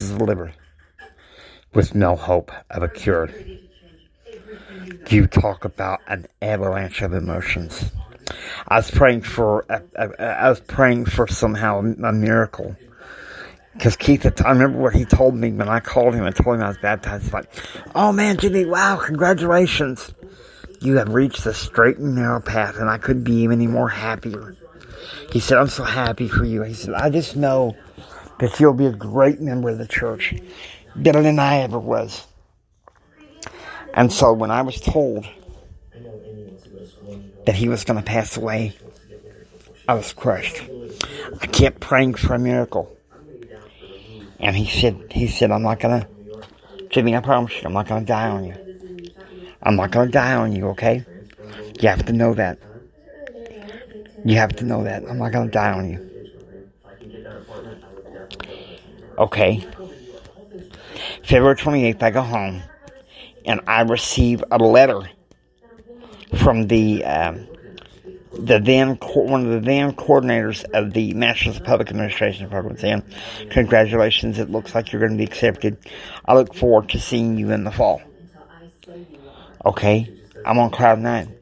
liver with no hope of a cure. You talk about an avalanche of emotions. I was praying for somehow a miracle. Because Keith, I remember what he told me when I called him and told him I was baptized. He's like, "Oh man, Jimmy, wow, congratulations. You have reached the straight and narrow path, and I couldn't be any more happier." He said, "I'm so happy for you." He said, "I just know that you'll be a great member of the church, better than I ever was." And so when I was told that he was going to pass away, I was crushed. I kept praying for a miracle. And he said, "I'm not going to, Jimmy, I promise you, I'm not going to die on you. I'm not going to die on you, okay? You have to know that. You have to know that. I'm not going to die on you." Okay. February 28th, I go home, and I receive a letter from one of the then coordinators of the Masters of Public Administration program saying, "Congratulations, it looks like you're going to be accepted. I look forward to seeing you in the fall." Okay, I'm on cloud nine.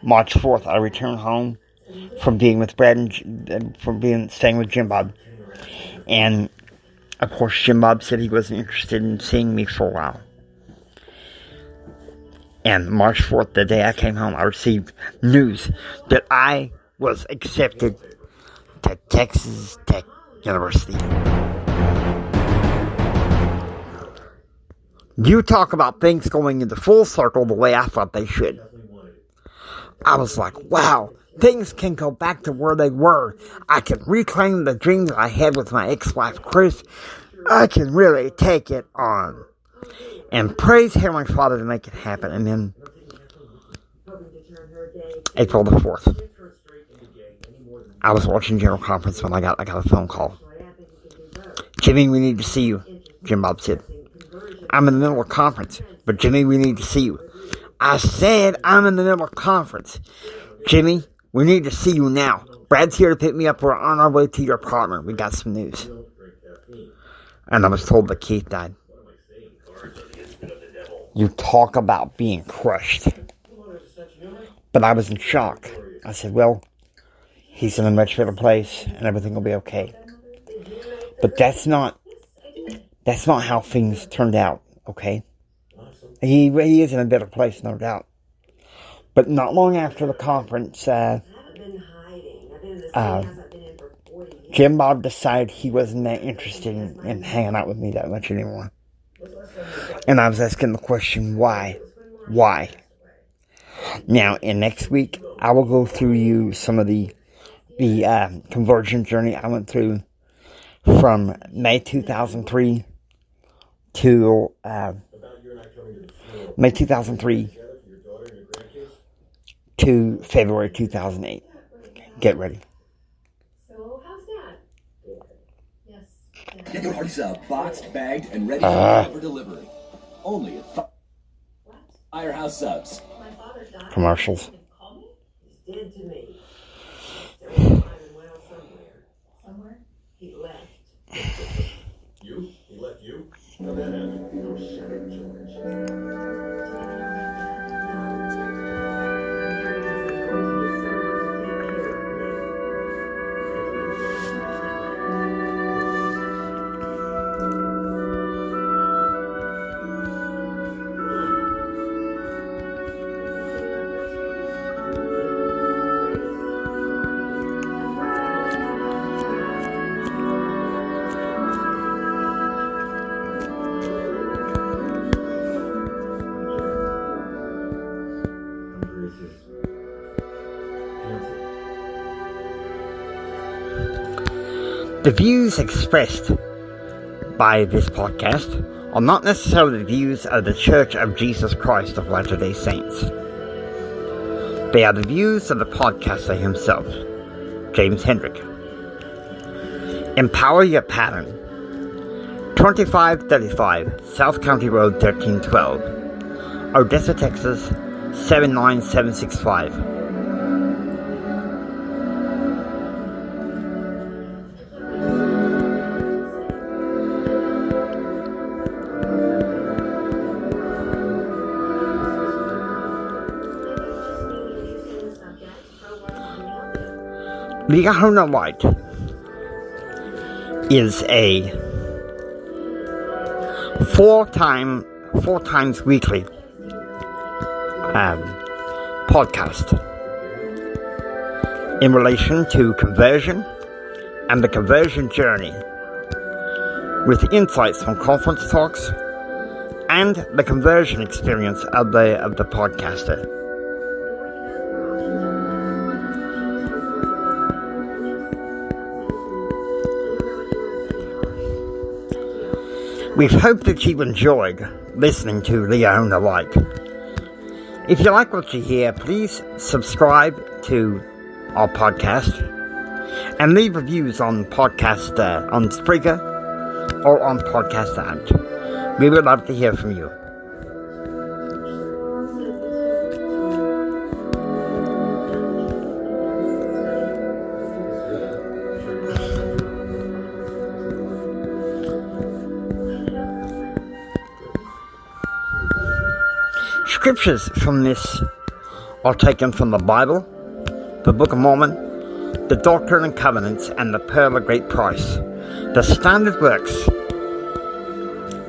March 4th, I return home from being with Brad and staying with Jim Bob. And of course, Jim Bob said he wasn't interested in seeing me for a while. And March 4th, the day I came home, I received news that I was accepted to Texas Tech University. You talk about things going into full circle the way I thought they should. I was like, wow, things can go back to where they were. I can reclaim the dream that I had with my ex-wife, Chris. I can really take it on. And praise Heavenly Father to make it happen. And then April the 4th, I was watching General Conference when I got a phone call. "Jimmy, we need to see you," Jim Bob said. "I'm in the middle of conference, but Jimmy, we need to see you." I said, "I'm in the middle of conference. Jimmy, we need to see you now. Brad's here to pick me up. We're on our way to your apartment. We got some news." And I was told that Keith died. You talk about being crushed. But I was in shock. I said, well, he's in a much better place and everything will be okay. But that's not how things turned out, okay? He is in a better place, no doubt. But not long after the conference, Jim Bob decided he wasn't that interested in hanging out with me that much anymore. And I was asking the question, why? Why? Now, in next week, I will go through you some of the conversion journey I went through from May 2003 to May 2003 to February 2008. Get ready. So, how's that? Yes. Get your pizza boxed, bagged, and ready for delivery. Only at Firehouse Subs. My father died. Commercials. Call me? He's dead to me. There was a time and went out somewhere. Somewhere? He left. You? He left you? How'd that happen? Oh, shut it, George. The views expressed by this podcast are not necessarily the views of the Church of Jesus Christ of Latter-day Saints. They are the views of the podcaster himself, James Hendrick. Empower Your Pattern, 2535 South County Road 1312, Odessa, Texas 79765. Leona White is a four times weekly podcast in relation to conversion and the conversion journey, with insights from conference talks and the conversion experience of the podcaster. We hope that you enjoyed listening to Leona White. If you like what you hear, please subscribe to our podcast and leave reviews on podcast on Spreaker or on Podcast Addict. We would love to hear from you. Scriptures from this are taken from the Bible, the Book of Mormon, the Doctrine and Covenants, and the Pearl of Great Price, the standard works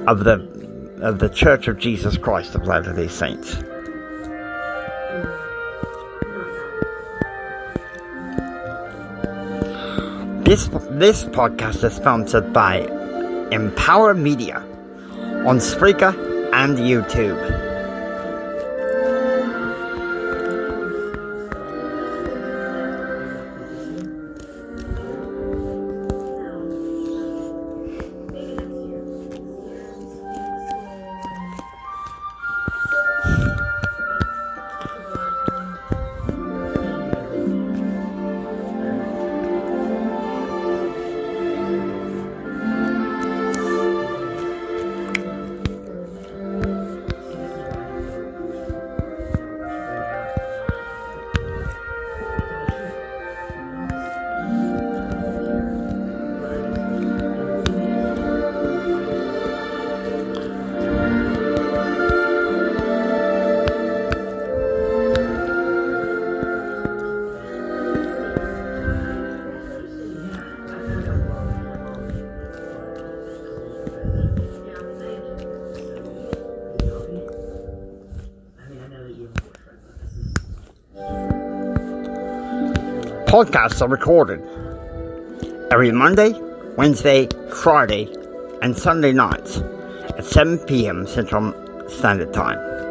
of the Church of Jesus Christ of Latter-day Saints. This podcast is sponsored by Empower Media on Spreaker and YouTube. Podcasts are recorded every Monday, Wednesday, Friday, and Sunday nights at 7 p.m. Central Standard Time.